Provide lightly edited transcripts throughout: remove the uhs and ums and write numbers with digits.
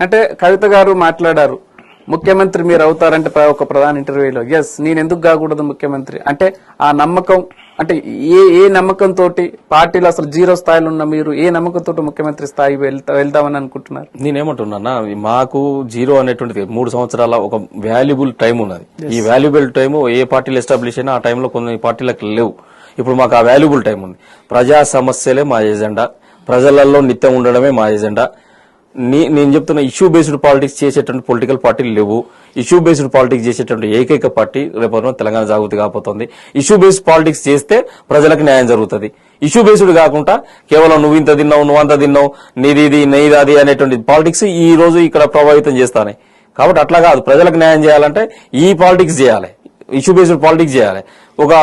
అంటే కవిత గారు మాట్లాడారు, ముఖ్యమంత్రి మీరు అవుతారంటే ఒక ప్రధాన ఇంటర్వ్యూలో ఎస్ నేను ఎందుకు కాకూడదు ముఖ్యమంత్రి అంటే ఆ నమ్మకం అంటే ఏ నమ్మకంతో పార్టీలో అసలు జీరో స్థాయిలో ఉన్న మీరు ఏ నమ్మకంతో ముఖ్యమంత్రి స్థాయి వెళ్తామని అనుకుంటున్నారు? నేనేమంటున్నా, మాకు జీరో అనేటువంటిది 3 సంవత్సరాల ఒక వాల్యుబుల్ టైం ఉన్నది. ఈ వాల్యుబుల్ టైం ఏ పార్టీలు ఎస్టాబ్లిష్ అయినా ఆ టైంలో కొన్ని పార్టీలకు లేవు. ఇప్పుడు మాకు ఆ వాల్యుబుల్ టైం ఉంది. ప్రజా సమస్యలే మా ఎజెండా, ప్రజలలో నిత్యం ఉండడమే మా ఎజెండా. నేను చెప్తున్న ఇష్యూ బేస్డ్ పాలిటిక్స్ చేసేటువంటి పొలిటికల్ పార్టీలు లేవు. ఇష్యూ బేస్డ్ పాలిటిక్స్ చేసేటువంటి ఏకైక పార్టీ రేపు తెలంగాణ జాగృతి కాబోతోంది. ఇష్యూ బేస్డ్ పాలిటిక్స్ చేస్తే ప్రజలకు న్యాయం జరుగుతుంది. ఇష్యూ బేస్డ్ కాకుండా కేవలం నువ్వు ఇంత తిన్నావు, నువ్వు అంత తిన్నావు, నీది నెయ్యిది అనేటువంటి పాలిటిక్స్ ఈ రోజు ఇక్కడ ప్రభావితం చేస్తానే. కాబట్టి అట్లా కాదు, ప్రజలకు న్యాయం చేయాలంటే ఈ పాలిటిక్స్ చేయాలి, ఇష్యూ బేస్డ్ పాలిటిక్స్ చేయాలి, ఒక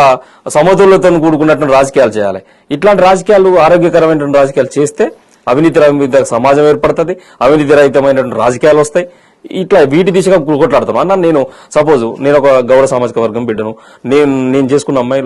సమతుల్యతతో కూడుకున్నటువంటి రాజకీయాలు చేయాలి. ఇట్లాంటి రాజకీయాలు ఆరోగ్యకరమైనటువంటి రాజకీయాలు చేస్తే అవినీతి రహిత సమాజం ఏర్పడుతుంది, అవినీతి రహితమైనటువంటి రాజకీయాలు వస్తాయి. ఇట్లా వీటి దిశగా కొట్లాడతాం అన్న. నేను సపోజ్ నేను ఒక గౌడ సామాజిక వర్గం బిడ్డను, నేను చేసుకున్న అమ్మాయి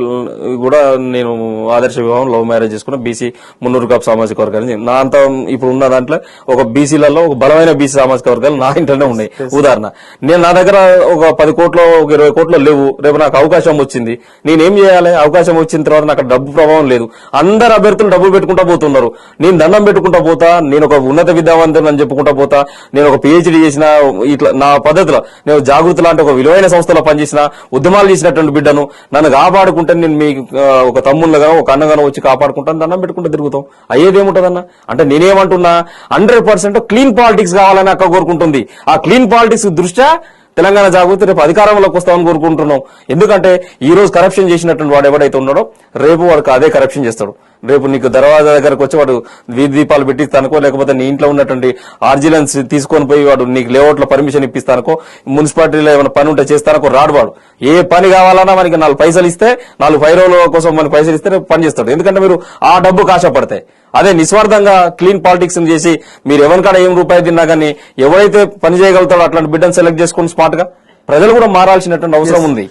కూడా నేను ఆదర్శ వివాహం లవ్ మ్యారేజ్ చేసుకున్న బీసీ మున్నూరు కాపు సామాజిక వర్గాన్ని నా అంత ఇప్పుడు ఉన్న దాంట్లో ఒక బీసీలలో ఒక బలమైన బీసీ సామాజిక వర్గాలు నా ఇంట్లోనే ఉన్నాయి. ఉదాహరణ, నేను నా దగ్గర ఒక 10 కోట్లు ఒక 20 కోట్లు లేవు, రేపు నాకు అవకాశం వచ్చింది, నేనేం చేయాలి? అవకాశం వచ్చిన తర్వాత నాకు డబ్బు ప్రభావం లేదు, అందరు అభ్యర్థులు డబ్బులు పెట్టుకుంటా పోతున్నారు, నేను దండం పెట్టుకుంటా పోతా, నేను ఒక ఉన్నత విద్యావంతుని అని చెప్పుకుంటా పోతా, నేను ఒక పిహెచ్డీ చేసిన ఇట్లా నా పద్ధతిలో నేను జాగృతి లాంటి ఒక విలువైన సంస్థలో పనిచేసిన ఉద్యమాలు చేసినటువంటి బిడ్డను నన్ను కాపాడుకుంటే నేను మీ ఒక తమ్ముళ్ళగా ఒక అన్నగానో వచ్చి కాపాడుకుంటాను, దండం పెట్టుకుంటే తిరుగుతాం. అయ్యేదేముంటదన్న అంటే నేనేమంటున్నా 100% క్లీన్ పాలిటిక్స్ కావాలని అక్క కోరుకుంటుంది. ఆ క్లీన్ పాలిటిక్స్ దృష్ట్యా తెలంగాణ జాగృతి రేపు అధికారంలోకి వస్తామని కోరుకుంటున్నాం. ఎందుకంటే ఈ రోజు కరప్షన్ చేసినటువంటి వాడు ఎవడైతే ఉన్నాడో రేపు వాడికి అదే కరప్షన్ చేస్తాడు. రేపు నీకు దర్వాజా దగ్గరకు వచ్చి వాడు వీధి దీపాలు పెట్టిస్తానుకో, లేకపోతే నీ ఇంట్లో ఉన్నటువంటి ఆర్జినెన్స్ తీసుకొని పోయి వాడు నీకు లేఅవుట్ లో పర్మిషన్ ఇప్పిస్తానుకో, మున్సిపాలిటీలో ఏమైనా పని ఉంటే చేస్తానుకో రాడు. వాడు ఏ పని కావాలన్నా మనకి 4 పైసలు ఇస్తే 4 పైరోల కోసం మనకి పైసలు ఇస్తే పని చేస్తాడు. ఎందుకంటే మీరు ఆ డబ్బుకు ఆశపడతాయి. అదే నిస్వార్థంగా క్లీన్ పాలిటిక్స్ చేసి మీరు ఎవరికాడ ఏం రూపాయి తిన్నా కానీ ఎవరైతే పని చేయగలుగుతాడో అట్లాంటి బిడ్డను సెలెక్ట్ చేసుకుని స్మార్ట్ గా ప్రజలు కూడా మారాల్సినటువంటి అవసరం ఉంది.